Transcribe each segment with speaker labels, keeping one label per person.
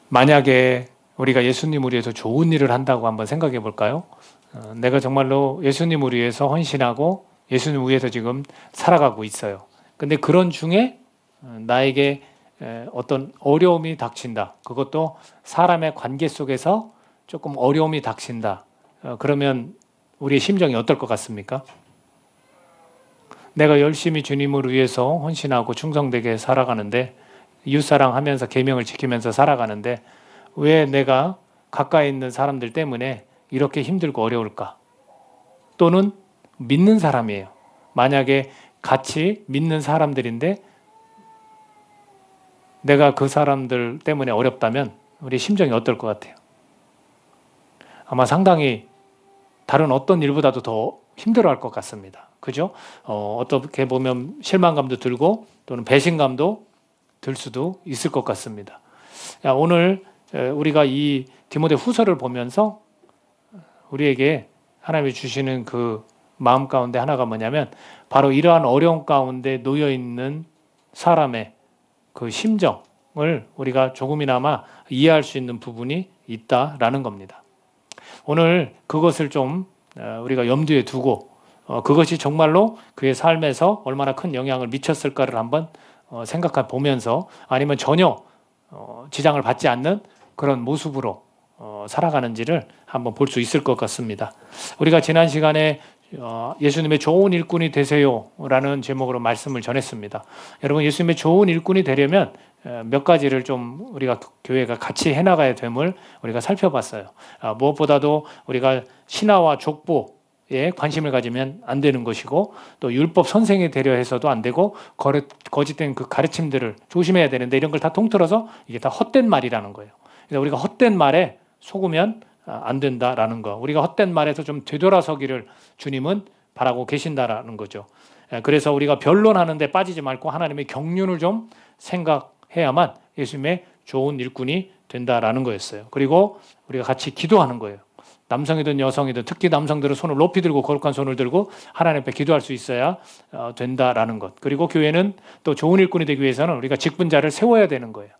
Speaker 1: 만약에 우리가 예수님을 위해서 좋은 일을 한다고 한번 생각해 볼까요? 내가 정말로 예수님을 위해서 헌신하고 예수님을 위해서 지금 살아가고 있어요. 근데 그런 중에 나에게 어떤 어려움이 닥친다. 그것도 사람의 관계 속에서 조금 어려움이 닥친다. 그러면 우리의 심정이 어떨 것 같습니까? 내가 열심히 주님을 위해서 헌신하고 충성되게 살아가는데 이웃사랑하면서 계명을 지키면서 살아가는데 왜 내가 가까이 있는 사람들 때문에 이렇게 힘들고 어려울까? 또는 믿는 사람이에요. 만약에 같이 믿는 사람들인데 내가 그 사람들 때문에 어렵다면 우리 심정이 어떨 것 같아요? 아마 상당히 다른 어떤 일보다도 더 힘들어할 것 같습니다. 그죠? 어떻게 보면 실망감도 들고 또는 배신감도 들 수도 있을 것 같습니다. 오늘 우리가 이 디모데 후서를 보면서 우리에게 하나님이 주시는 그 마음 가운데 하나가 뭐냐면 바로 이러한 어려움 가운데 놓여 있는 사람의 그 심정을 우리가 조금이나마 이해할 수 있는 부분이 있다라는 겁니다. 오늘 그것을 좀 우리가 염두에 두고 그것이 정말로 그의 삶에서 얼마나 큰 영향을 미쳤을까를 한번 생각해 보면서 아니면 전혀 지장을 받지 않는 그런 모습으로 살아가는지를 한번 볼 수 있을 것 같습니다. 우리가 지난 시간에 예수님의 좋은 일꾼이 되세요라는 제목으로 말씀을 전했습니다. 여러분 예수님의 좋은 일꾼이 되려면 몇 가지를 좀 우리가 교회가 같이 해나가야 됨을 우리가 살펴봤어요. 무엇보다도 우리가 신화와 족보에 관심을 가지면 안 되는 것이고 또 율법 선생이 되려 해서도 안 되고 거짓된 그 가르침들을 조심해야 되는데 이런 걸 다 통틀어서 이게 다 헛된 말이라는 거예요. 그래서 우리가 헛된 말에 속으면 안 된다라는 거. 우리가 헛된 말에서 좀 되돌아서기를 주님은 바라고 계신다라는 거죠. 그래서 우리가 변론하는 데 빠지지 말고 하나님의 경륜을 좀 생각해야만 예수님의 좋은 일꾼이 된다라는 거였어요. 그리고 우리가 같이 기도하는 거예요. 남성이든 여성이든 특히 남성들은 손을 높이 들고 거룩한 손을 들고 하나님 앞에 기도할 수 있어야 된다라는 것. 그리고 교회는 또 좋은 일꾼이 되기 위해서는 우리가 직분자를 세워야 되는 거예요.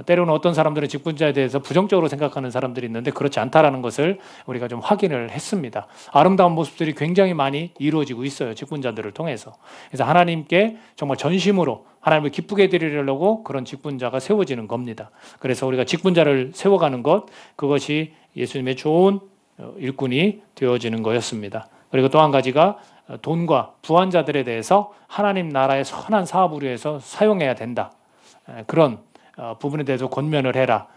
Speaker 1: 때로는 어떤 사람들은 직분자에 대해서 부정적으로 생각하는 사람들이 있는데 그렇지 않다라는 것을 우리가 좀 확인을 했습니다. 아름다운 모습들이 굉장히 많이 이루어지고 있어요. 직분자들을 통해서. 그래서 하나님께 정말 전심으로 하나님을 기쁘게 드리려고 그런 직분자가 세워지는 겁니다. 그래서 우리가 직분자를 세워가는 것, 그것이 예수님의 좋은 일꾼이 되어지는 거였습니다. 그리고 또 한 가지가 돈과 부한자들에 대해서 하나님 나라의 선한 사업을 위해서 사용해야 된다. 그런 부분에 대해서 권면을 해라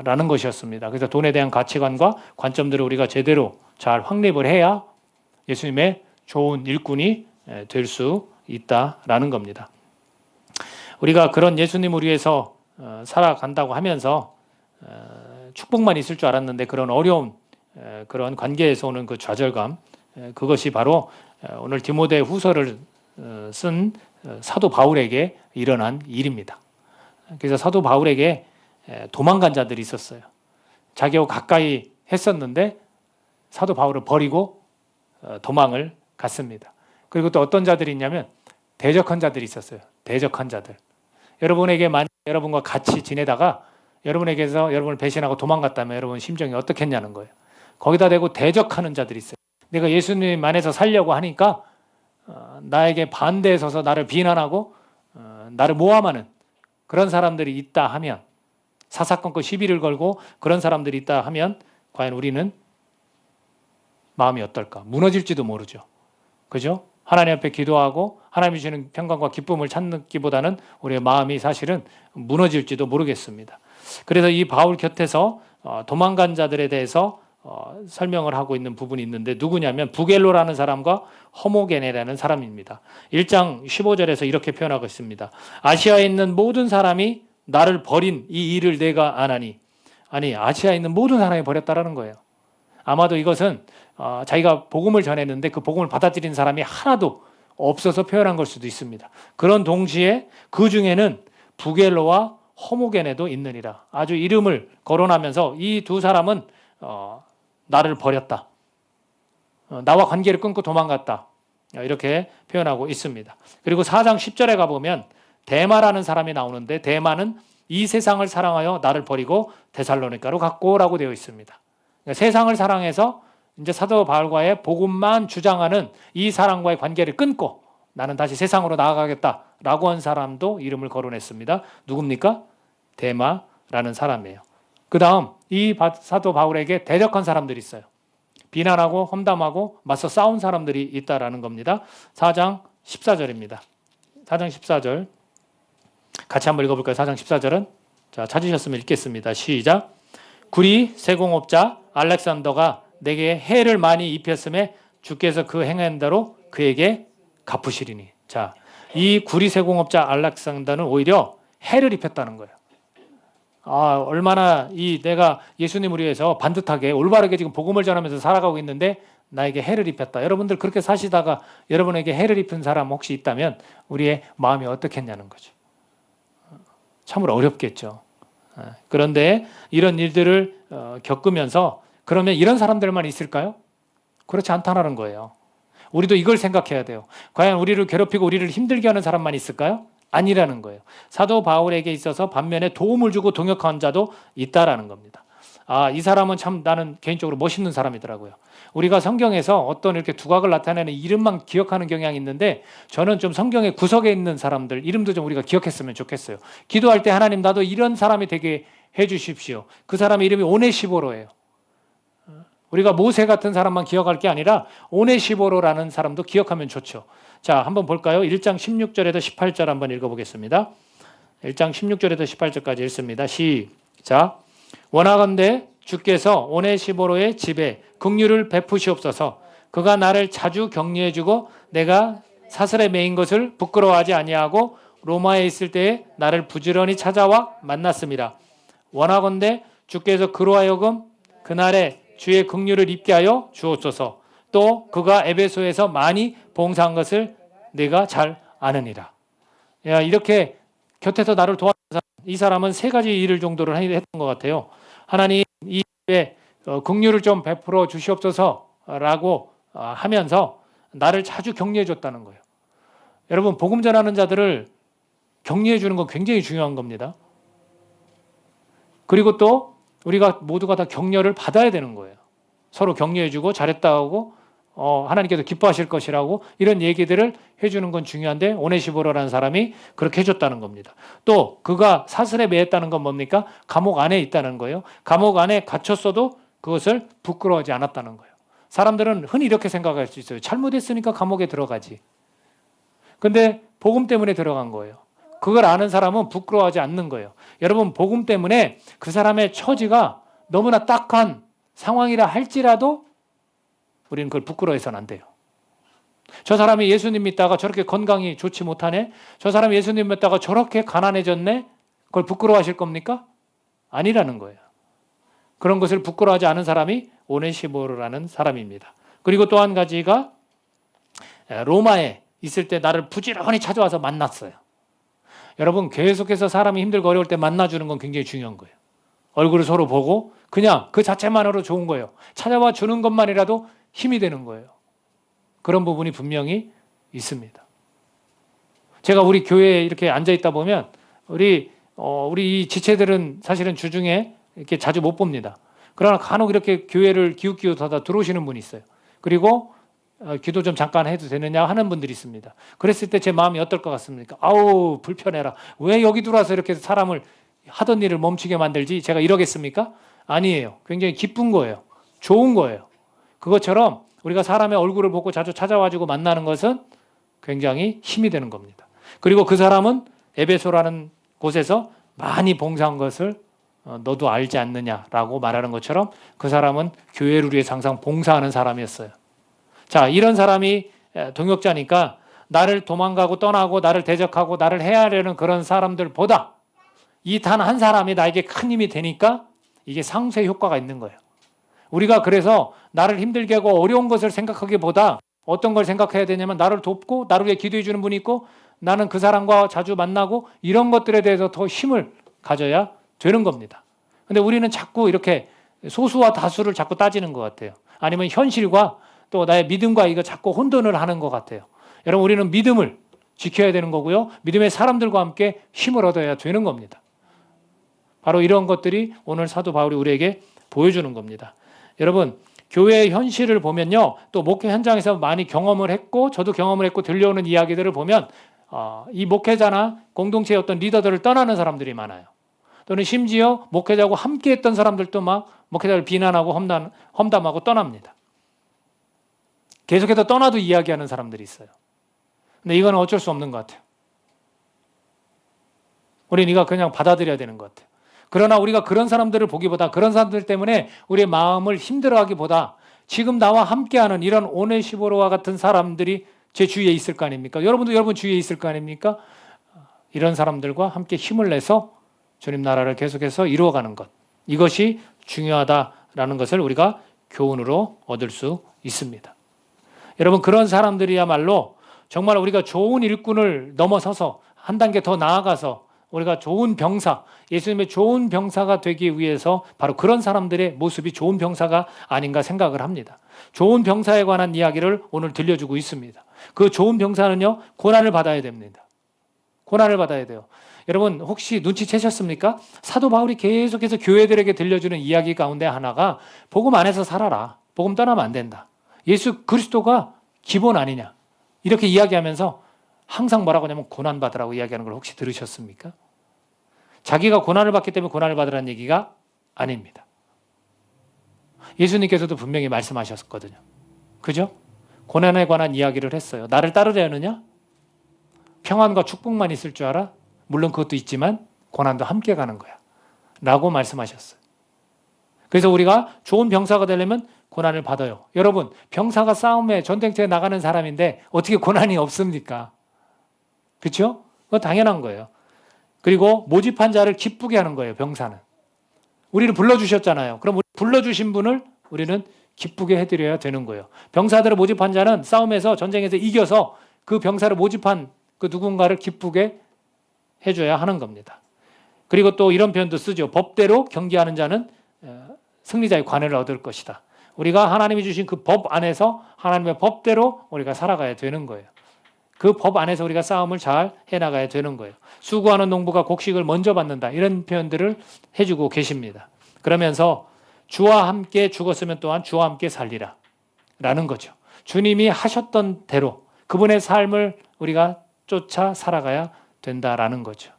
Speaker 1: 라는 것이었습니다. 그래서 돈에 대한 가치관과 관점들을 우리가 제대로 잘 확립을 해야 예수님의 좋은 일꾼이 될 수 있다라는 겁니다. 우리가 그런 예수님을 위해서 살아간다고 하면서 축복만 있을 줄 알았는데 그런 어려운 그런 관계에서 오는 그 좌절감, 그것이 바로 오늘 디모데 후서를 쓴 사도 바울에게 일어난 일입니다. 그래서 사도 바울에게 도망간 자들이 있었어요. 자기하고 가까이 했었는데 사도 바울을 버리고 도망을 갔습니다. 그리고 또 어떤 자들이 있냐면 대적한 자들이 있었어요. 대적한 자들. 여러분에게 만약 여러분과 같이 지내다가 여러분에게서 여러분을 배신하고 도망갔다면 여러분 심정이 어떻겠냐는 거예요. 거기다 대고 대적하는 자들이 있어요. 내가 예수님 안에서 살려고 하니까 나에게 반대에 서서 나를 비난하고 나를 모함하는 그런 사람들이 있다 하면, 사사건건 시비를 걸고 그런 사람들이 있다 하면 과연 우리는 마음이 어떨까? 무너질지도 모르죠. 그죠? 하나님 앞에 기도하고 하나님이 주시는 평강과 기쁨을 찾기보다는 우리의 마음이 사실은 무너질지도 모르겠습니다. 그래서 이 바울 곁에서 도망간 자들에 대해서 설명을 하고 있는 부분이 있는데 누구냐면 부겔로라는 사람과 허모게네라는 사람입니다. 1장 15절에서 이렇게 표현하고 있습니다. 아시아에 있는 모든 사람이 나를 버린 이 일을 내가 아나니. 아니, 아시아에 있는 모든 사람이 버렸다라는 거예요. 아마도 이것은 자기가 복음을 전했는데 그 복음을 받아들인 사람이 하나도 없어서 표현한 걸 수도 있습니다. 그런 동시에 그 중에는 부겔로와 허모게네도 있느니라. 아주 이름을 거론하면서 이 두 사람은 나를 버렸다. 나와 관계를 끊고 도망갔다. 이렇게 표현하고 있습니다. 그리고 4장 10절에 가보면 대마라는 사람이 나오는데 대마는 이 세상을 사랑하여 나를 버리고 데살로니가로 갔고라고 되어 있습니다. 그러니까 세상을 사랑해서 이제 사도 바울과의 복음만 주장하는 이 사람과의 관계를 끊고 나는 다시 세상으로 나아가겠다라고 한 사람도 이름을 거론했습니다. 누굽니까? 데마라는 사람이에요. 그 다음 이 사도 바울에게 대적한 사람들이 있어요. 비난하고 험담하고 맞서 싸운 사람들이 있다라는 겁니다. 4장 14절입니다. 4장 14절 같이 한번 읽어볼까요? 4장 14절은 자, 찾으셨으면 읽겠습니다. 시작. 구리 세공업자 알렉산더가 내게 해를 많이 입혔음에 주께서 그 행한 대로 그에게 갚으시리니. 자, 이 구리 세공업자 알렉산더는 오히려 해를 입혔다는 거예요. 얼마나 내가 예수님을 위해서 반듯하게 올바르게 지금 복음을 전하면서 살아가고 있는데 나에게 해를 입혔다. 여러분들 그렇게 사시다가 여러분에게 해를 입힌 사람 혹시 있다면 우리의 마음이 어떻겠냐는 거죠. 참으로 어렵겠죠. 그런데 이런 일들을 겪으면서 그러면 이런 사람들만 있을까요? 그렇지 않다는 거예요. 우리도 이걸 생각해야 돼요. 과연 우리를 괴롭히고 우리를 힘들게 하는 사람만 있을까요? 아니라는 거예요. 사도 바울에게 있어서 반면에 도움을 주고 동역한 자도 있다라는 겁니다. 이 사람은 참 나는 개인적으로 멋있는 사람이더라고요. 우리가 성경에서 어떤 이렇게 두각을 나타내는 이름만 기억하는 경향이 있는데 저는 좀 성경의 구석에 있는 사람들 이름도 좀 우리가 기억했으면 좋겠어요. 기도할 때 하나님 나도 이런 사람이 되게 해주십시오. 그 사람의 이름이 오네시보로예요. 우리가 모세 같은 사람만 기억할 게 아니라 오네시보로라는 사람도 기억하면 좋죠. 자, 한번 볼까요? 1장 16절에서 18절 한번 읽어보겠습니다. 1장 16절에서 18절까지 읽습니다. 시작. 원하건대 주께서 오네시보로의 집에 긍휼을 베푸시옵소서. 그가 나를 자주 격려해주고 내가 사슬에 매인 것을 부끄러워하지 아니하고 로마에 있을 때에 나를 부지런히 찾아와 만났습니다. 원하건대 주께서 그로 하여금 그날에 주의 긍휼을 입게 하여 주옵소서. 또 그가 에베소에서 많이 봉사한 것을 내가 잘 아느니라. 이렇게 곁에서 나를 도와준 사람, 이 사람은 세 가지 일을 정도를 했던 것 같아요. 하나님 이 집에 긍휼을 좀 베풀어 주시옵소서라고 하면서 나를 자주 격려해 줬다는 거예요. 여러분 복음 전하는 자들을 격려해 주는 건 굉장히 중요한 겁니다. 그리고 또 우리가 모두가 다 격려를 받아야 되는 거예요. 서로 격려해 주고 잘했다고 하나님께서 기뻐하실 것이라고 이런 얘기들을 해주는 건 중요한데 오네시보로라는 사람이 그렇게 해줬다는 겁니다. 또 그가 사슬에 매였다는 건 뭡니까? 감옥 안에 있다는 거예요. 감옥 안에 갇혔어도 그것을 부끄러워하지 않았다는 거예요. 사람들은 흔히 이렇게 생각할 수 있어요. 잘못했으니까 감옥에 들어가지. 근데 복음 때문에 들어간 거예요. 그걸 아는 사람은 부끄러워하지 않는 거예요. 여러분 복음 때문에 그 사람의 처지가 너무나 딱한 상황이라 할지라도 우리는 그걸 부끄러워해서는 안 돼요. 저 사람이 예수님 믿다가 저렇게 건강이 좋지 못하네? 저 사람이 예수님 믿다가 저렇게 가난해졌네? 그걸 부끄러워하실 겁니까? 아니라는 거예요. 그런 것을 부끄러워하지 않은 사람이 오네시보로라는 사람입니다. 그리고 또 한 가지가 로마에 있을 때 나를 부지런히 찾아와서 만났어요. 여러분 계속해서 사람이 힘들고 어려울 때 만나주는 건 굉장히 중요한 거예요. 얼굴을 서로 보고 그냥 그 자체만으로 좋은 거예요. 찾아와 주는 것만이라도 힘이 되는 거예요. 그런 부분이 분명히 있습니다. 제가 우리 교회에 이렇게 앉아있다 보면 우리 이 지체들은 사실은 주중에 이렇게 자주 못 봅니다. 그러나 간혹 이렇게 교회를 기웃기웃하다 들어오시는 분이 있어요. 그리고 기도 좀 잠깐 해도 되느냐 하는 분들이 있습니다. 그랬을 때 제 마음이 어떨 것 같습니까? 아우 불편해라. 왜 여기 들어와서 이렇게 사람을 하던 일을 멈추게 만들지? 제가 이러겠습니까? 아니에요. 굉장히 기쁜 거예요. 좋은 거예요. 그것처럼 우리가 사람의 얼굴을 보고 자주 찾아와주고 만나는 것은 굉장히 힘이 되는 겁니다. 그리고 그 사람은 에베소라는 곳에서 많이 봉사한 것을 너도 알지 않느냐라고 말하는 것처럼 그 사람은 교회를 위해서 항상 봉사하는 사람이었어요. 자, 이런 사람이 동역자니까 나를 도망가고 떠나고 나를 대적하고 나를 해하려는 그런 사람들보다 이 단 한 사람이 나에게 큰 힘이 되니까 이게 상쇄 효과가 있는 거예요. 우리가 그래서 나를 힘들게 하고 어려운 것을 생각하기보다 어떤 걸 생각해야 되냐면 나를 돕고 나를 위해 기도해 주는 분이 있고 나는 그 사람과 자주 만나고 이런 것들에 대해서 더 힘을 가져야 되는 겁니다. 근데 우리는 자꾸 이렇게 소수와 다수를 자꾸 따지는 것 같아요. 아니면 현실과 또 나의 믿음과 이거 자꾸 혼돈을 하는 것 같아요. 여러분 우리는 믿음을 지켜야 되는 거고요. 믿음의 사람들과 함께 힘을 얻어야 되는 겁니다. 바로 이런 것들이 오늘 사도 바울이 우리에게 보여주는 겁니다. 여러분, 교회의 현실을 보면요, 또 목회 현장에서 많이 경험을 했고 저도 경험을 했고 들려오는 이야기들을 보면 이 목회자나 공동체의 어떤 리더들을 떠나는 사람들이 많아요. 또는 심지어 목회자하고 함께했던 사람들도 막 목회자를 비난하고 험담하고 떠납니다. 계속해서 떠나도 이야기하는 사람들이 있어요. 근데 이건 어쩔 수 없는 것 같아요. 우리는 이거 그냥 받아들여야 되는 것 같아요. 그러나 우리가 그런 사람들을 보기보다, 그런 사람들 때문에 우리의 마음을 힘들어하기보다 지금 나와 함께하는 이런 오네시보로와 같은 사람들이 제 주위에 있을 거 아닙니까? 여러분도 여러분 주위에 있을 거 아닙니까? 이런 사람들과 함께 힘을 내서 주님 나라를 계속해서 이루어가는 것, 이것이 중요하다라는 것을 우리가 교훈으로 얻을 수 있습니다. 여러분, 그런 사람들이야말로 정말 우리가 좋은 일꾼을 넘어서서 한 단계 더 나아가서 우리가 좋은 병사, 예수님의 좋은 병사가 되기 위해서 바로 그런 사람들의 모습이 좋은 병사가 아닌가 생각을 합니다. 좋은 병사에 관한 이야기를 오늘 들려주고 있습니다. 그 좋은 병사는요, 고난을 받아야 됩니다. 고난을 받아야 돼요. 여러분, 혹시 눈치채셨습니까? 사도 바울이 계속해서 교회들에게 들려주는 이야기 가운데 하나가 복음 안에서 살아라. 복음 떠나면 안 된다. 예수 그리스도가 기본 아니냐. 이렇게 이야기하면서 항상 뭐라고 하냐면 고난 받으라고 이야기하는 걸 혹시 들으셨습니까? 자기가 고난을 받기 때문에 고난을 받으라는 얘기가 아닙니다. 예수님께서도 분명히 말씀하셨거든요. 그죠? 고난에 관한 이야기를 했어요. 나를 따르려느냐? 평안과 축복만 있을 줄 알아? 물론 그것도 있지만 고난도 함께 가는 거야. 라고 말씀하셨어요. 그래서 우리가 좋은 병사가 되려면 고난을 받아요. 여러분, 병사가 싸움에 전쟁터에 나가는 사람인데 어떻게 고난이 없습니까? 그렇죠? 그건 당연한 거예요. 그리고 모집한 자를 기쁘게 하는 거예요. 병사는. 우리를 불러주셨잖아요. 그럼 불러주신 분을 우리는 기쁘게 해드려야 되는 거예요. 병사들을 모집한 자는 싸움에서 전쟁에서 이겨서 그 병사를 모집한 그 누군가를 기쁘게 해줘야 하는 겁니다. 그리고 또 이런 표현도 쓰죠. 법대로 경기하는 자는 승리자의 관을 얻을 것이다. 우리가 하나님이 주신 그 법 안에서 하나님의 법대로 우리가 살아가야 되는 거예요. 그 법 안에서 우리가 싸움을 잘 해나가야 되는 거예요. 수고하는 농부가 곡식을 먼저 받는다. 이런 표현들을 해주고 계십니다. 그러면서 주와 함께 죽었으면 또한 주와 함께 살리라 라는 거죠. 주님이 하셨던 대로 그분의 삶을 우리가 쫓아 살아가야 된다라는 거죠.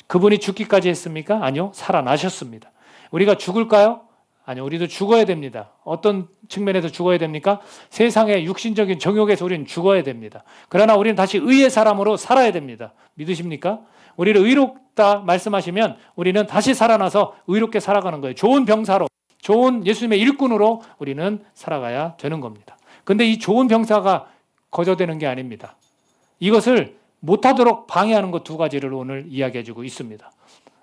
Speaker 1: 그분이 죽기까지 했습니까? 아니요. 살아나셨습니다. 우리가 죽을까요? 아니요. 우리도 죽어야 됩니다. 어떤 측면에서 죽어야 됩니까? 세상의 육신적인 정욕에서 우리는 죽어야 됩니다. 그러나 우리는 다시 의의 사람으로 살아야 됩니다. 믿으십니까? 우리를 의롭다 말씀하시면 우리는 다시 살아나서 의롭게 살아가는 거예요. 좋은 병사로, 좋은 예수님의 일꾼으로 우리는 살아가야 되는 겁니다. 그런데 이 좋은 병사가 거저되는 게 아닙니다. 이것을 못하도록 방해하는 것 두 가지를 오늘 이야기해주고 있습니다.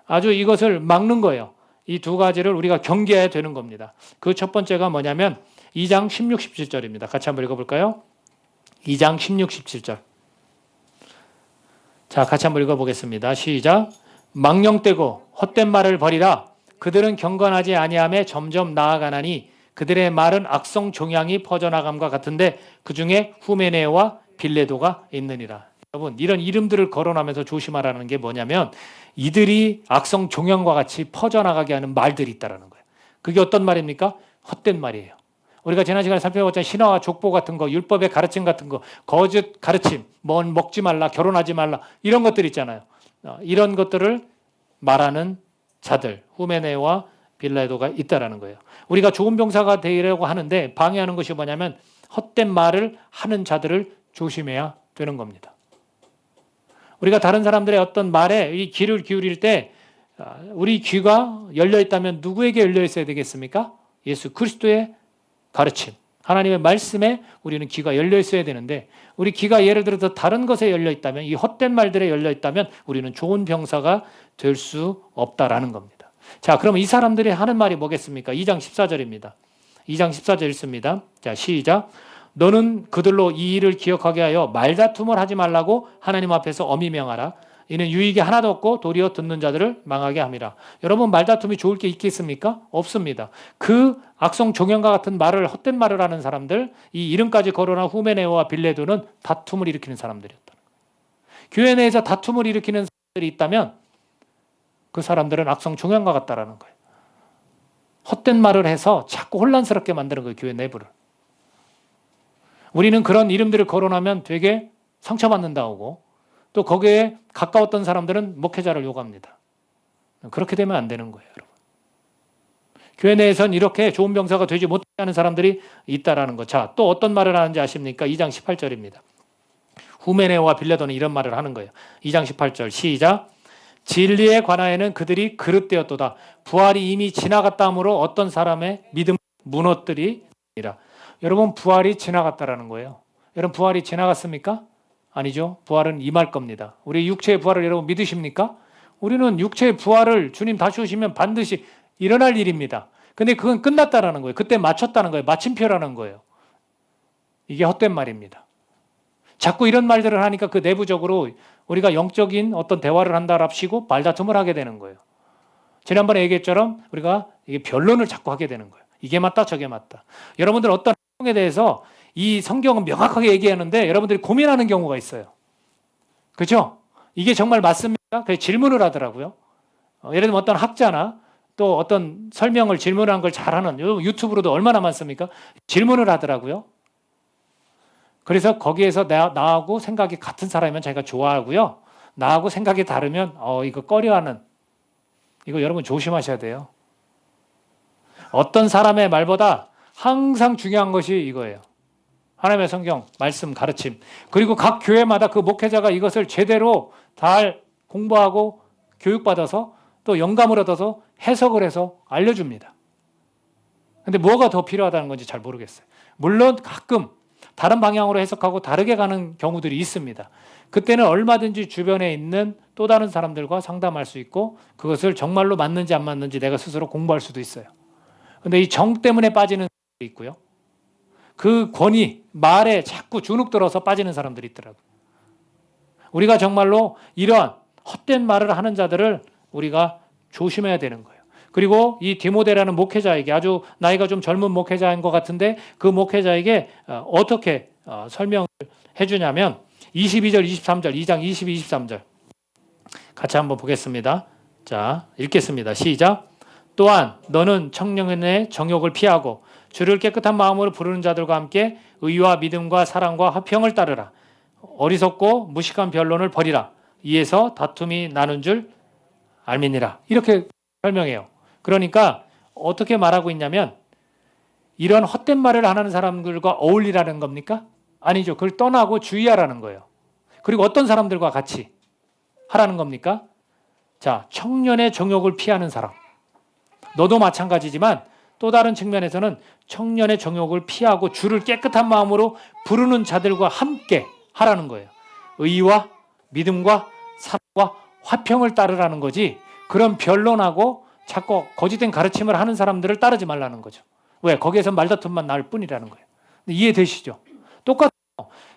Speaker 1: 아주 이것을 막는 거예요. 이 두 가지를 우리가 경계해야 되는 겁니다. 그 첫 번째가 뭐냐면 2장 16, 17절입니다. 같이 한번 읽어볼까요? 2장 16, 17절. 자, 같이 한번 읽어보겠습니다. 시작. 망령되고 헛된 말을 버리라. 그들은 경건하지 아니하며 점점 나아가나니 그들의 말은 악성 종양이 퍼져나감과 같은데 그 중에 후메네오와 빌레도가 있느니라. 여러분, 이런 이름들을 거론하면서 조심하라는 게 뭐냐면 이들이 악성 종양과 같이 퍼져나가게 하는 말들이 있다는 거예요. 그게 어떤 말입니까? 헛된 말이에요. 우리가 지난 시간에 살펴봤잖아요. 신화와 족보 같은 거, 율법의 가르침 같은 거, 거짓 가르침, 뭔 먹지 말라, 결혼하지 말라 이런 것들 있잖아요. 이런 것들을 말하는 자들, 후메네와 빌레도가 있다라는 거예요. 우리가 좋은 병사가 되려고 하는데 방해하는 것이 뭐냐면 헛된 말을 하는 자들을 조심해야 되는 겁니다. 우리가 다른 사람들의 어떤 말에 이 귀를 기울일 때 우리 귀가 열려 있다면 누구에게 열려 있어야 되겠습니까? 예수 그리스도의 가르침, 하나님의 말씀에 우리는 귀가 열려 있어야 되는데 우리 귀가 예를 들어서 다른 것에 열려 있다면, 이 헛된 말들에 열려 있다면 우리는 좋은 병사가 될 수 없다라는 겁니다. 자, 그럼 이 사람들이 하는 말이 뭐겠습니까? 2장 14절입니다. 2장 14절 읽습니다. 자, 시작. 너는 그들로 이 일을 기억하게 하여 말다툼을 하지 말라고 하나님 앞에서 엄히 명하라. 이는 유익이 하나도 없고 도리어 듣는 자들을 망하게 함이라. 여러분, 말다툼이 좋을 게 있겠습니까? 없습니다. 그 악성 종양과 같은 말을, 헛된 말을 하는 사람들, 이 이름까지 거론한 후메네오와 빌레도는 다툼을 일으키는 사람들이었다. 교회 내에서 다툼을 일으키는 사람들이 있다면 그 사람들은 악성 종양과 같다라는 거예요. 헛된 말을 해서 자꾸 혼란스럽게 만드는 거예요. 교회 내부를. 우리는 그런 이름들을 거론하면 되게 상처받는다고, 또 거기에 가까웠던 사람들은 목회자를 욕합니다. 그렇게 되면 안 되는 거예요, 여러분. 교회 내에선 이렇게 좋은 병사가 되지 못하는 사람들이 있다라는 것. 자, 또 어떤 말을 하는지 아십니까? 2장 18절입니다. 후메네오와 빌레도는 이런 말을 하는 거예요. 2장 18절 시작. 진리에 관하여는 그들이 그릇되었도다. 부활이 이미 지나갔다 하므로 어떤 사람의 믿음 무너뜨리니라. 여러분, 부활이 지나갔다라는 거예요. 여러분, 부활이 지나갔습니까? 아니죠. 부활은 임할 겁니다. 우리 육체의 부활을 여러분 믿으십니까? 우리는 육체의 부활을 주님 다시 오시면 반드시 일어날 일입니다. 근데 그건 끝났다라는 거예요. 그때 마쳤다는 거예요. 마침표라는 거예요. 이게 헛된 말입니다. 자꾸 이런 말들을 하니까 그 내부적으로 우리가 영적인 어떤 대화를 한다랍시고 말다툼을 하게 되는 거예요. 지난번에 얘기했처럼 우리가 이게 변론을 자꾸 하게 되는 거예요. 이게 맞다 저게 맞다. 여러분들 어떤 행동에 대해서 이 성경은 명확하게 얘기하는데 여러분들이 고민하는 경우가 있어요. 그렇죠? 이게 정말 맞습니까? 그래서 질문을 하더라고요. 예를 들면 어떤 학자나 또 어떤 설명을 질문한 걸 잘하는, 유튜브로도 얼마나 많습니까? 질문을 하더라고요. 그래서 거기에서 나하고 생각이 같은 사람이면 자기가 좋아하고요. 나하고 생각이 다르면 이거 꺼려하는, 이거 여러분 조심하셔야 돼요. 어떤 사람의 말보다 항상 중요한 것이 이거예요. 하나님의 성경, 말씀, 가르침. 그리고 각 교회마다 그 목회자가 이것을 제대로 잘 공부하고 교육받아서 또 영감을 얻어서 해석을 해서 알려줍니다. 근데 뭐가 더 필요하다는 건지 잘 모르겠어요. 물론 가끔 다른 방향으로 해석하고 다르게 가는 경우들이 있습니다. 그때는 얼마든지 주변에 있는 또 다른 사람들과 상담할 수 있고 그것을 정말로 맞는지 안 맞는지 내가 스스로 공부할 수도 있어요. 근데 이 정 때문에 빠지는 사람들이 있고요. 그 권위, 말에 자꾸 주눅 들어서 빠지는 사람들이 있더라고요. 우리가 정말로 이러한 헛된 말을 하는 자들을 우리가 조심해야 되는 거예요. 그리고 이 디모데라는 목회자에게, 아주 나이가 좀 젊은 목회자인 것 같은데 그 목회자에게 어떻게 설명을 해주냐면 22절, 23절, 2장 22, 23절 같이 한번 보겠습니다. 자, 읽겠습니다. 시작. 또한 너는 청년의 정욕을 피하고 주를 깨끗한 마음으로 부르는 자들과 함께 의와 믿음과 사랑과 화평을 따르라. 어리석고 무식한 변론을 버리라. 이에서 다툼이 나는 줄 알미니라. 이렇게 설명해요. 그러니까 어떻게 말하고 있냐면 이런 헛된 말을 하는 사람들과 어울리라는 겁니까? 아니죠. 그걸 떠나고 주의하라는 거예요. 그리고 어떤 사람들과 같이 하라는 겁니까? 자, 청년의 정욕을 피하는 사람. 너도 마찬가지지만 또 다른 측면에서는 청년의 정욕을 피하고 주를 깨끗한 마음으로 부르는 자들과 함께 하라는 거예요. 의와 믿음과 사랑과 화평을 따르라는 거지, 그런 변론하고 자꾸 거짓된 가르침을 하는 사람들을 따르지 말라는 거죠. 왜? 거기에서 말다툼만 나올 뿐이라는 거예요. 이해되시죠? 똑같아요.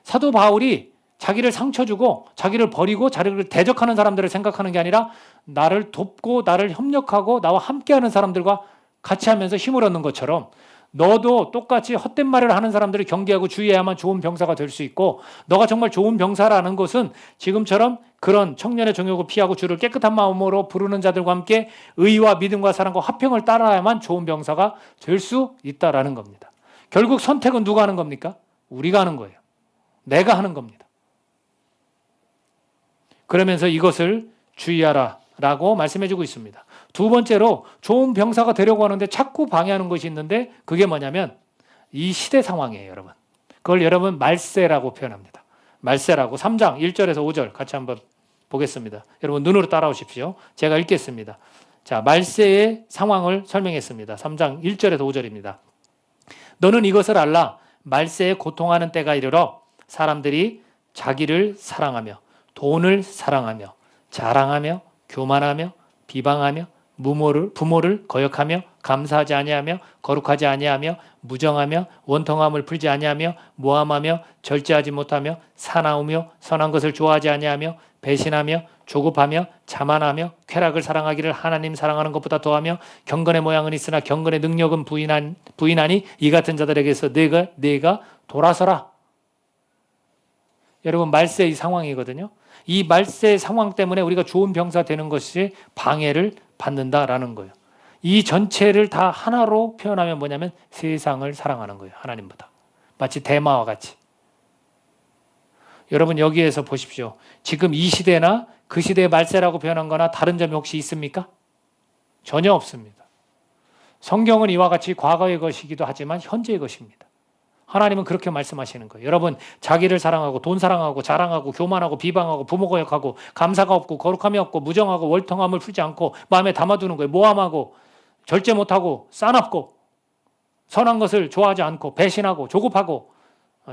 Speaker 1: 사도 바울이 자기를 상처 주고 자기를 버리고 자기를 대적하는 사람들을 생각하는 게 아니라 나를 돕고 나를 협력하고 나와 함께하는 사람들과 같이 하면서 힘을 얻는 것처럼 너도 똑같이 헛된 말을 하는 사람들을 경계하고 주의해야만 좋은 병사가 될 수 있고, 너가 정말 좋은 병사라는 것은 지금처럼 그런 청년의 정욕을 피하고 주를 깨끗한 마음으로 부르는 자들과 함께 의와 믿음과 사랑과 화평을 따라야만 좋은 병사가 될 수 있다라는 겁니다. 결국 선택은 누가 하는 겁니까? 우리가 하는 거예요. 내가 하는 겁니다. 그러면서 이것을 주의하라라고 말씀해주고 있습니다. 두 번째로 좋은 병사가 되려고 하는데 자꾸 방해하는 것이 있는데 그게 뭐냐면 이 시대 상황이에요, 여러분. 그걸 여러분 말세라고 표현합니다. 말세라고. 3장 1절에서 5절 같이 한번 보겠습니다. 여러분 눈으로 따라오십시오. 제가 읽겠습니다. 자, 말세의 상황을 설명했습니다. 3장 1절에서 5절입니다. 너는 이것을 알라. 말세에 고통하는 때가 이르러 사람들이 자기를 사랑하며 돈을 사랑하며 자랑하며 교만하며 비방하며 부모를 거역하며 감사하지 아니하며 거룩하지 아니하며 무정하며 원통함을 풀지 아니하며 모함하며 절제하지 못하며 사나우며 선한 것을 좋아하지 아니하며 배신하며 조급하며 자만하며 쾌락을 사랑하기를 하나님 사랑하는 것보다 더하며 경건의 모양은 있으나 경건의 능력은 부인하니 이 같은 자들에게서 내가 돌아서라. 여러분 말세의 상황이거든요. 이 말세 상황 때문에 우리가 좋은 병사 되는 것이 방해를 받는다라는 거예요. 이 전체를 다 하나로 표현하면 뭐냐면 세상을 사랑하는 거예요. 하나님보다. 마치 대마와 같이. 여러분 여기에서 보십시오. 지금 이 시대나 그 시대의 말세라고 표현한 거나 다른 점이 혹시 있습니까? 전혀 없습니다. 성경은 이와 같이 과거의 것이기도 하지만 현재의 것입니다. 하나님은 그렇게 말씀하시는 거예요. 여러분 자기를 사랑하고 돈 사랑하고 자랑하고 교만하고 비방하고 부모 거역하고 감사가 없고 거룩함이 없고 무정하고 월통함을 풀지 않고 마음에 담아두는 거예요. 모함하고 절제 못하고 싸납고 선한 것을 좋아하지 않고 배신하고 조급하고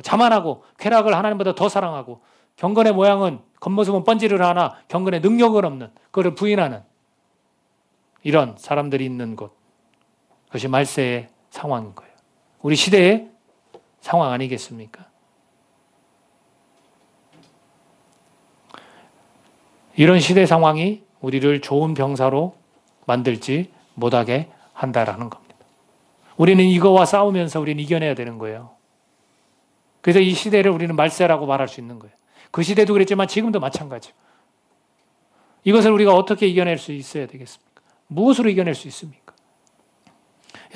Speaker 1: 자만하고 쾌락을 하나님보다 더 사랑하고 경건의 모양은 겉모습은 번지를 하나 경건의 능력은 없는 그를 부인하는 이런 사람들이 있는 곳. 그것이 말세의 상황인 거예요. 우리 시대의 상황 아니겠습니까? 이런 시대 상황이 우리를 좋은 병사로 만들지 못하게 한다라는 겁니다. 우리는 이거와 싸우면서 우리는 이겨내야 되는 거예요. 그래서 이 시대를 우리는 말세라고 말할 수 있는 거예요. 그 시대도 그랬지만 지금도 마찬가지예요. 이것을 우리가 어떻게 이겨낼 수 있어야 되겠습니까? 무엇으로 이겨낼 수 있습니까?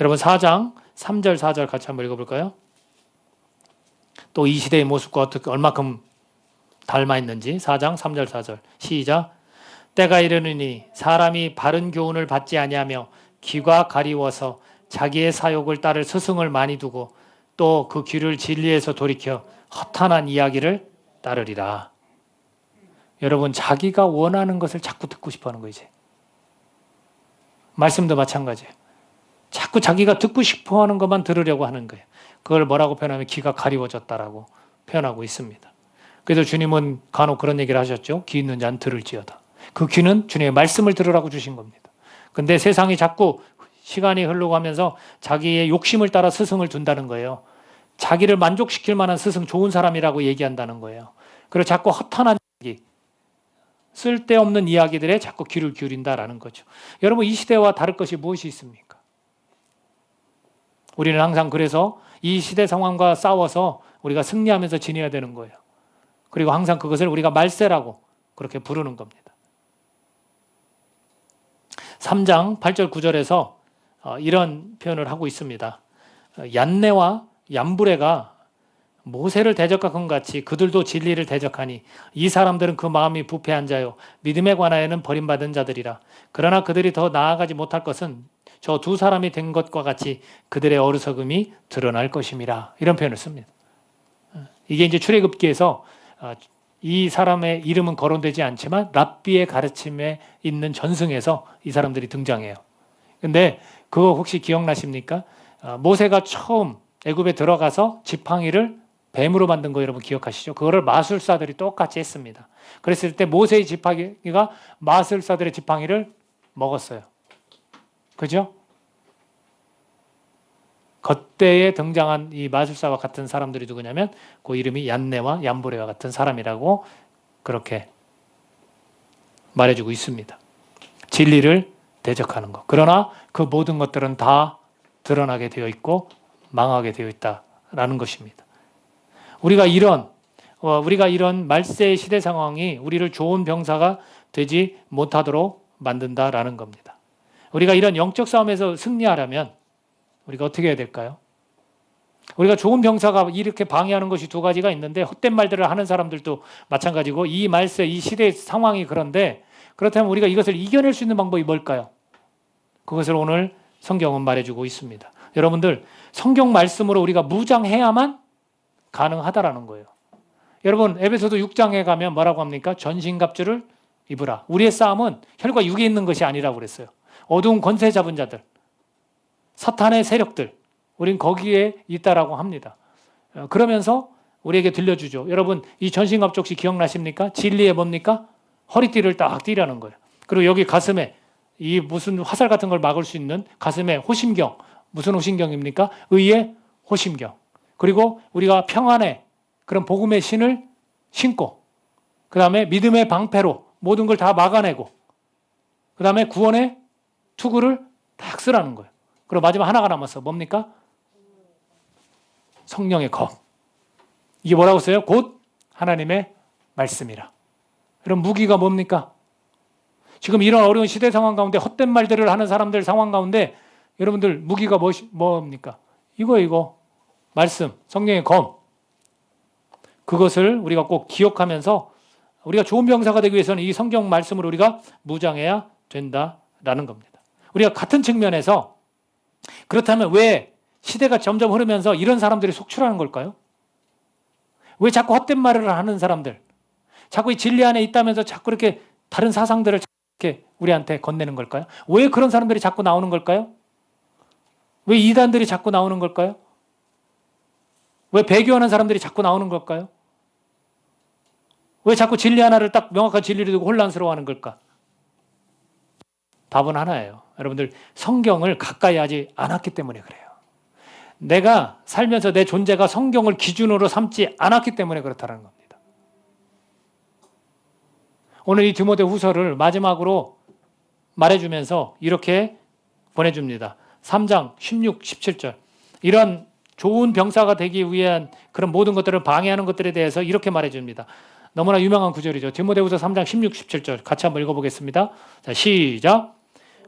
Speaker 1: 여러분 4장 3절 4절 같이 한번 읽어볼까요? 또 이 시대의 모습과 어떻게 얼마큼 닮아 있는지 4장 3절 4절 시작. 때가 이르느니 사람이 바른 교훈을 받지 아니하며 귀가 가리워서 자기의 사욕을 따를 스승을 많이 두고 또 그 귀를 진리에서 돌이켜 허탄한 이야기를 따르리라. 여러분 자기가 원하는 것을 자꾸 듣고 싶어하는 거예요. 이제. 말씀도 마찬가지예요. 자꾸 자기가 듣고 싶어하는 것만 들으려고 하는 거예요. 그걸 뭐라고 표현하면 귀가 가리워졌다라고 표현하고 있습니다. 그래서 주님은 간혹 그런 얘기를 하셨죠. 귀 있는 자는 들을지어다. 그 귀는 주님의 말씀을 들으라고 주신 겁니다. 근데 세상이 자꾸 시간이 흐르고 하면서 자기의 욕심을 따라 스승을 둔다는 거예요. 자기를 만족시킬 만한 스승 좋은 사람이라고 얘기한다는 거예요. 그리고 자꾸 허탄한 이야기, 쓸데없는 이야기들에 자꾸 귀를 기울인다라는 거죠. 여러분 이 시대와 다를 것이 무엇이 있습니까? 우리는 항상 그래서 이 시대 상황과 싸워서 우리가 승리하면서 지내야 되는 거예요. 그리고 항상 그것을 우리가 말세라고 그렇게 부르는 겁니다. 3장 8절 9절에서 이런 표현을 하고 있습니다. 얀네와 얀브레가 모세를 대적한 것 같이 그들도 진리를 대적하니 이 사람들은 그 마음이 부패한 자요 믿음에 관하여는 버림받은 자들이라. 그러나 그들이 더 나아가지 못할 것은 저 두 사람이 된 것과 같이 그들의 어리석음이 드러날 것임이라. 이런 표현을 씁니다. 이게 이제 출애굽기에서 이 사람의 이름은 거론되지 않지만 랍비의 가르침에 있는 전승에서 이 사람들이 등장해요. 근데 그거 혹시 기억나십니까? 모세가 처음 애굽에 들어가서 지팡이를 뱀으로 만든 거 여러분 기억하시죠? 그거를 마술사들이 똑같이 했습니다. 그랬을 때 모세의 지팡이가 마술사들의 지팡이를 먹었어요. 그죠? 그때에 등장한 이 마술사와 같은 사람들이 누구냐면 그 이름이 얀네와 얀브레와 같은 사람이라고 그렇게 말해주고 있습니다. 진리를 대적하는 것. 그러나 그 모든 것들은 다 드러나게 되어 있고 망하게 되어 있다라는 것입니다. 우리가 이런 말세의 시대 상황이 우리를 좋은 병사가 되지 못하도록 만든다라는 겁니다. 우리가 이런 영적 싸움에서 승리하려면 우리가 어떻게 해야 될까요? 우리가 좋은 병사가 이렇게 방해하는 것이 두 가지가 있는데 헛된 말들을 하는 사람들도 마찬가지고 이 말세, 이 시대의 상황이 그런데 그렇다면 우리가 이것을 이겨낼 수 있는 방법이 뭘까요? 그것을 오늘 성경은 말해주고 있습니다. 여러분들 성경 말씀으로 우리가 무장해야만 가능하다라는 거예요. 여러분 에베소서 6장에 가면 뭐라고 합니까? 전신갑주를 입으라. 우리의 싸움은 혈과 육에 있는 것이 아니라고 그랬어요. 어두운 권세 잡은 자들, 사탄의 세력들, 우린 거기에 있다라고 합니다. 그러면서 우리에게 들려주죠. 여러분 이 전신갑주 혹시 기억나십니까? 진리에 뭡니까? 허리띠를 딱 띠라는 거예요. 그리고 여기 가슴에 이 무슨 화살 같은 걸 막을 수 있는 가슴에 호심경, 무슨 호심경입니까? 의의 호심경. 그리고 우리가 평안의 그런 복음의 신을 신고 그 다음에 믿음의 방패로 모든 걸 다 막아내고 그 다음에 구원의 투구를 딱 쓰라는 거예요. 그리고 마지막 하나가 남았어. 뭡니까? 성령의 검. 이게 뭐라고 써요? 곧 하나님의 말씀이라. 이런 무기가 뭡니까? 지금 이런 어려운 시대 상황 가운데 헛된 말들을 하는 사람들 상황 가운데 여러분들 무기가 뭡니까? 이거 말씀, 성령의 검. 그것을 우리가 꼭 기억하면서 우리가 좋은 병사가 되기 위해서는 이 성경 말씀을 우리가 무장해야 된다라는 겁니다. 우리가 같은 측면에서 그렇다면 왜 시대가 점점 흐르면서 이런 사람들이 속출하는 걸까요? 왜 자꾸 헛된 말을 하는 사람들, 자꾸 이 진리 안에 있다면서 자꾸 이렇게 다른 사상들을 이렇게 우리한테 건네는 걸까요? 왜 그런 사람들이 자꾸 나오는 걸까요? 왜 이단들이 자꾸 나오는 걸까요? 왜 배교하는 사람들이 자꾸 나오는 걸까요? 왜 자꾸 진리 하나를 딱 명확한 진리를 두고 혼란스러워하는 걸까? 답은 하나예요. 여러분들 성경을 가까이 하지 않았기 때문에 그래요. 내가 살면서 내 존재가 성경을 기준으로 삼지 않았기 때문에 그렇다는 겁니다. 오늘 이 디모데 후서를 마지막으로 말해주면서 이렇게 보내줍니다. 3장 16, 17절. 이런 좋은 병사가 되기 위한 그런 모든 것들을 방해하는 것들에 대해서 이렇게 말해줍니다. 너무나 유명한 구절이죠. 디모데후서 3장 16, 17절 같이 한번 읽어보겠습니다. 자, 시작.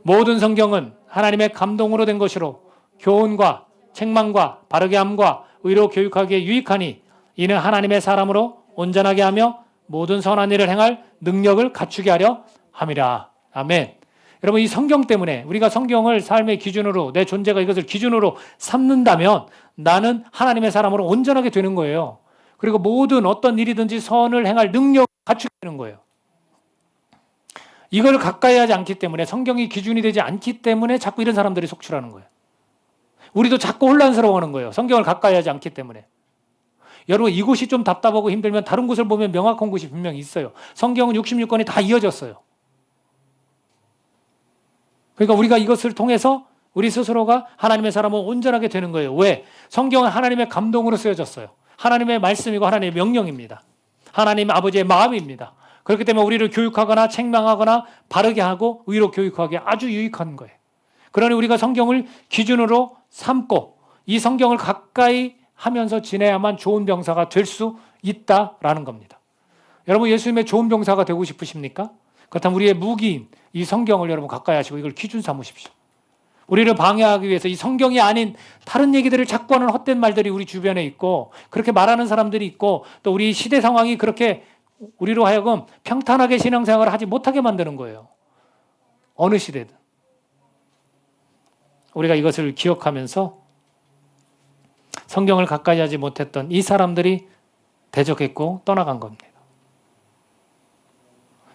Speaker 1: 모든 성경은 하나님의 감동으로 된 것이로 교훈과 책망과 바르게 함과 의로 교육하기에 유익하니 이는 하나님의 사람으로 온전하게 하며 모든 선한 일을 행할 능력을 갖추게 하려 함이라. 아멘. 여러분 이 성경 때문에 우리가 성경을 삶의 기준으로 내 존재가 이것을 기준으로 삼는다면 나는 하나님의 사람으로 온전하게 되는 거예요. 그리고 모든 어떤 일이든지 선을 행할 능력을 갖추게 되는 거예요. 이걸 가까이 하지 않기 때문에 성경이 기준이 되지 않기 때문에 자꾸 이런 사람들이 속출하는 거예요. 우리도 자꾸 혼란스러워하는 거예요. 성경을 가까이 하지 않기 때문에. 여러분 이곳이 좀 답답하고 힘들면 다른 곳을 보면 명확한 곳이 분명히 있어요. 성경은 66권이 다 이어졌어요. 그러니까 우리가 이것을 통해서 우리 스스로가 하나님의 사람은 온전하게 되는 거예요. 왜? 성경은 하나님의 감동으로 쓰여졌어요. 하나님의 말씀이고 하나님의 명령입니다. 하나님 아버지의 마음입니다. 그렇기 때문에 우리를 교육하거나 책망하거나 바르게 하고 의로 교육하기에 아주 유익한 거예요. 그러니 우리가 성경을 기준으로 삼고 이 성경을 가까이 하면서 지내야만 좋은 병사가 될 수 있다라는 겁니다. 여러분 예수님의 좋은 병사가 되고 싶으십니까? 그렇다면 우리의 무기인 이 성경을 여러분 가까이 하시고 이걸 기준 삼으십시오. 우리를 방해하기 위해서 이 성경이 아닌 다른 얘기들을 자꾸 하는 헛된 말들이 우리 주변에 있고 그렇게 말하는 사람들이 있고 또 우리 시대 상황이 그렇게 우리로 하여금 평탄하게 신앙생활을 하지 못하게 만드는 거예요. 어느 시대든. 우리가 이것을 기억하면서 성경을 가까이 하지 못했던 이 사람들이 대적했고 떠나간 겁니다.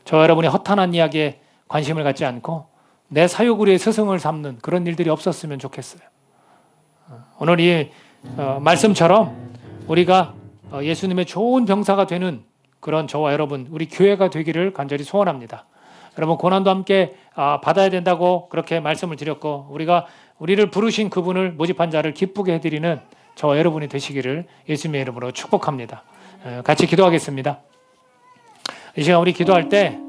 Speaker 1: 저와 여러분이 허탄한 이야기에 관심을 갖지 않고 내 사욕으로의 스승을 삼는 그런 일들이 없었으면 좋겠어요. 오늘 이 말씀처럼 우리가 예수님의 좋은 병사가 되는 그런 저와 여러분 우리 교회가 되기를 간절히 소원합니다. 여러분 고난도 함께 받아야 된다고 그렇게 말씀을 드렸고 우리를 부르신 그분을 모집한 자를 기쁘게 해드리는 저와 여러분이 되시기를 예수님의 이름으로 축복합니다. 같이 기도하겠습니다. 이 시간 우리 기도할 때